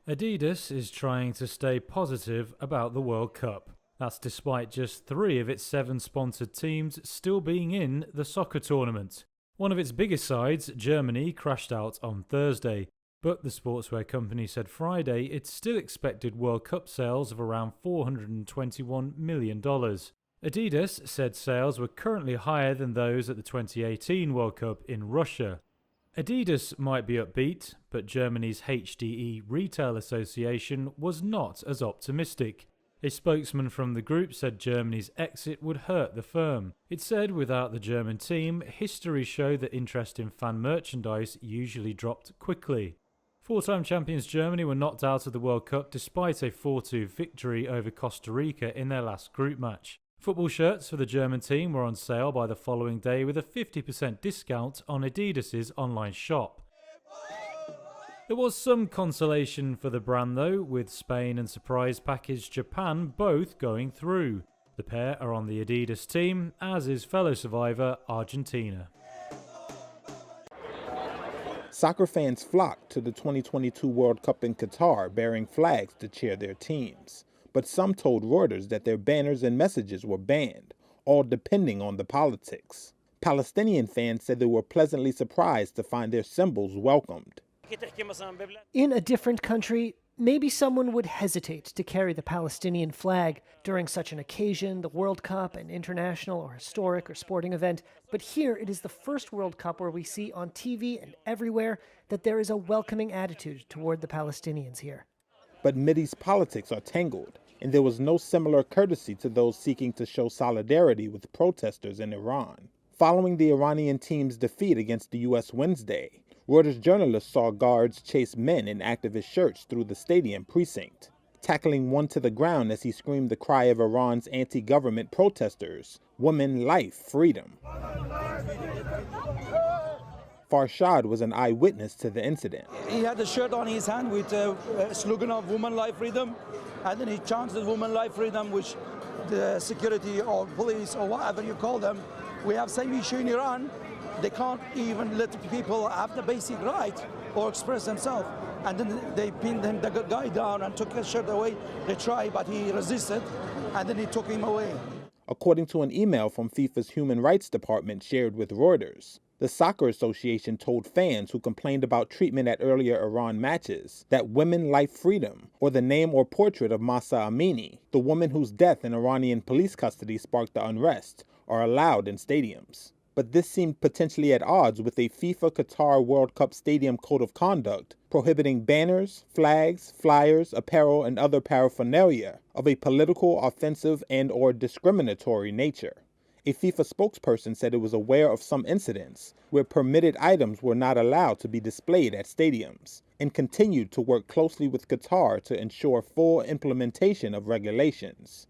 Adidas is trying to stay positive about the World Cup. That's despite just 3 of its 7 sponsored teams still being in the soccer tournament. One of its biggest sides, Germany, crashed out on Thursday, but the sportswear company said Friday it still expected World Cup sales of around $421 million. Adidas said sales were currently higher than those at the 2018 World Cup in Russia. Adidas might be upbeat, but Germany's HDE Retail Association was not as optimistic. A spokesman from the group said Germany's exit would hurt the firm. It said without the German team, history showed that interest in fan merchandise usually dropped quickly. 4-time champions Germany were knocked out of the World Cup despite a 4-2 victory over Costa Rica in their last group match. Football shirts for the German team were on sale by the following day with a 50% discount on Adidas's online shop. There was some consolation for the brand though, with Spain and surprise package Japan both going through. The pair are on the Adidas team, as is fellow survivor Argentina. Soccer fans flocked to the 2022 World Cup in Qatar bearing flags to cheer their teams. But some told Reuters that their banners and messages were banned, all depending on the politics. Palestinian fans said they were pleasantly surprised to find their symbols welcomed. In a different country, maybe someone would hesitate to carry the Palestinian flag during such an occasion, the World Cup, an international or historic or sporting event. But here it is the first World Cup where we see on TV and everywhere that there is a welcoming attitude toward the Palestinians here. But Mideast politics are tangled, and there was no similar courtesy to those seeking to show solidarity with protesters in Iran. Following the Iranian team's defeat against the U.S. Wednesday, Reuters journalists saw guards chase men in activist shirts through the stadium precinct, tackling one to the ground as he screamed the cry of Iran's anti-government protesters, "Women, life, freedom." Farshad was an eyewitness to the incident. He had a shirt on his hand with a slogan of "Woman, Life, Freedom," and then he chanted "Woman, Life, Freedom," which the security or police or whatever you call them, we have same issue in Iran. They can't even let people have the basic right or express themselves. And then they pinned him, the guy down and took his shirt away. They tried, but he resisted, and then he took him away. According to an email from FIFA's Human Rights Department shared with Reuters, the Soccer Association told fans who complained about treatment at earlier Iran matches that "Women, Life, Freedom," or the name or portrait of Mahsa Amini, the woman whose death in Iranian police custody sparked the unrest, are allowed in stadiums. But this seemed potentially at odds with a FIFA Qatar World Cup Stadium Code of Conduct prohibiting banners, flags, flyers, apparel, and other paraphernalia of a political, offensive, and/or discriminatory nature. A FIFA spokesperson said it was aware of some incidents where permitted items were not allowed to be displayed at stadiums, and continued to work closely with Qatar to ensure full implementation of regulations.